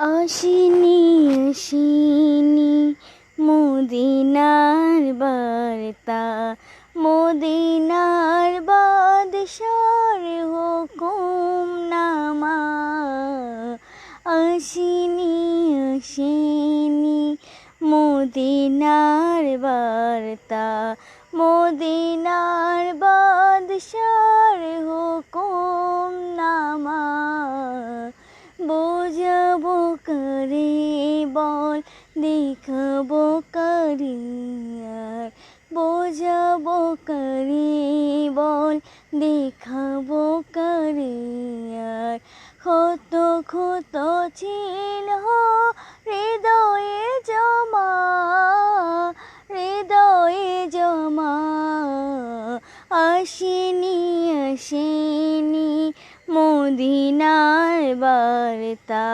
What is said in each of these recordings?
আসিনি আসিনি মদিনার বার্তা, মদিনার বাদশার হুকুম নামা। আসিনি আসিনি মদিনার বার্তা, মদিনার বাদশার হুকুম নামা। বোঝাবো করে বল, দেখাবো করে আর, বোঝাবো করে বল, দেখাবো করে আর। ক্ষত ক্ষত চিহ্ন হৃদয়ে জমা, হৃদয়ে জমা। আসিনি আসিনি মদিনার বার্তা,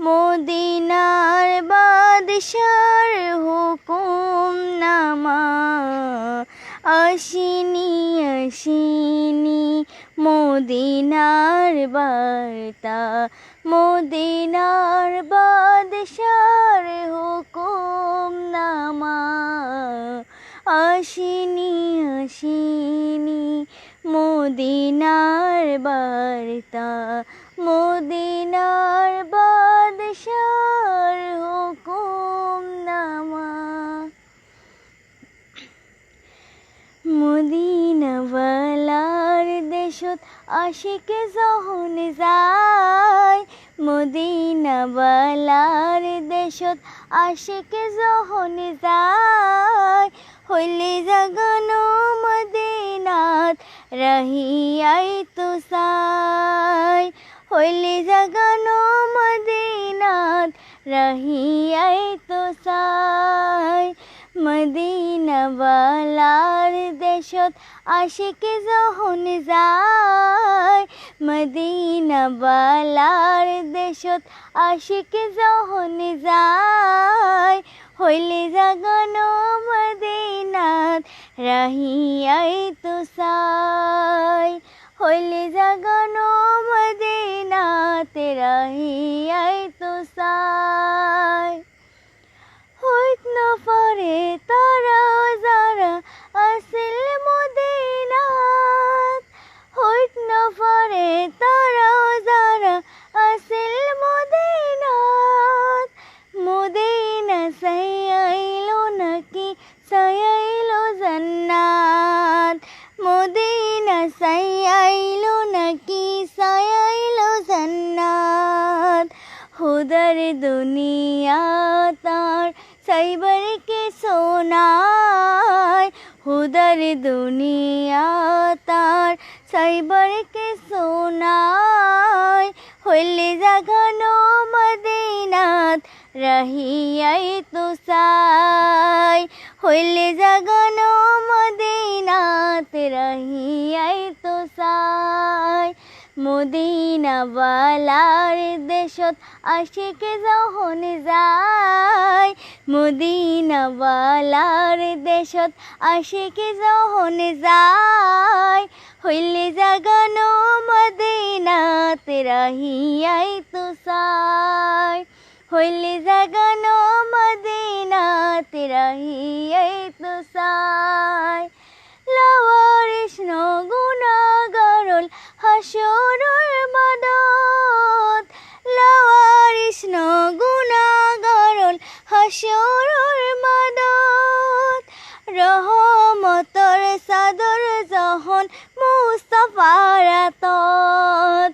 মদিনার বাদশার হুকুম নামা। আসিনি আসিনি মদিনার বার্তা, মদিনার বাদশার হুকুম নামা। আসিনি আসিনি মদিনার বার্তা, মদিনার বাদশার হুকুম নামা। মদিনাওয়ালার দেশত আশিকে যখন যায়, মদিনাওয়ালার দেশত আশিকে যখন যায়। হইলে জাগানো মদিনাত রহিয়াই তো সাই, হইলে জাগানো মদিনাত রহিয়াই তো সাই। মদিনাওয়ালার দেশত আশিকে যখন যায়, মদিনাওয়ালার দেশত আশিকে যখন যায়। হইলে জাগানো মদিনাত রহিয়াই তো সাই, হইলে জাগানো মদিনাত রহিয়াই তো সাই। হইত না পারে তারা যারা আসিল মদিনাত, হইত না পারে তারা যারা আসিল মদিনাত। মদিনা সাইয়াইলো নাকি সাইয়াইলো জান্নাত, মদিনা সাইয়াইলো নাকি সাইয়াইলো জান্নাত। হুদার দুনিয়া তার সাইবার কে সোনায়, হুদার দুনিয়া তার সাইবার কে সোনায়। হইলে জাগানো মদিনাত রহিয়াই তো সাই, হইলে জাগানো মদিনাত রহিয়াই তো সাই। মদিনাওয়ালার দেশত আশিকে যখন যায়, মদিনাওয়ালার দেশত আশিকে যখন যায়। হইলে জাগানো মদিনাত রহিয়াই তো সাই, হইলে জাগানো মদিনাত রহিয়াই তো সাই। লাওয়ারিস গুনাহগারুল হাসরুর মাদত, লাওয়ারিস গুনাহগারুল হাসরুর মাদত। রহমতর চাদর যখন মুস্তাফার আতত,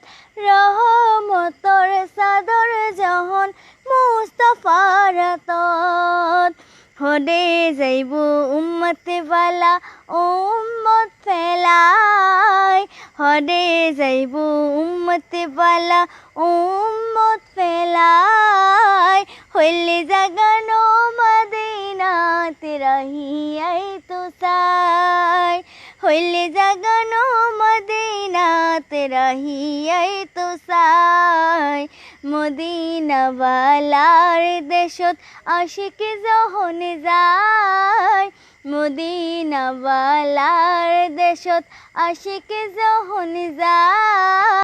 রহমতর চাদর যখন মুস্তাফার আতত। হদে যাইব উম্মত বালা উম্মত ফেলাই, হদে যাইব উম্মত বালা উম্মত ফেলাই। হইলে জাগানো মদিনাত রহিয়াই তো সাই, হইলে জাগানো মদিনাত রহিয়াই তো সাই। মদিনাওয়ালার দেশত আশিকে যখন যায়, মদিনাওয়ালার দেশত আশিকে যখন যায়।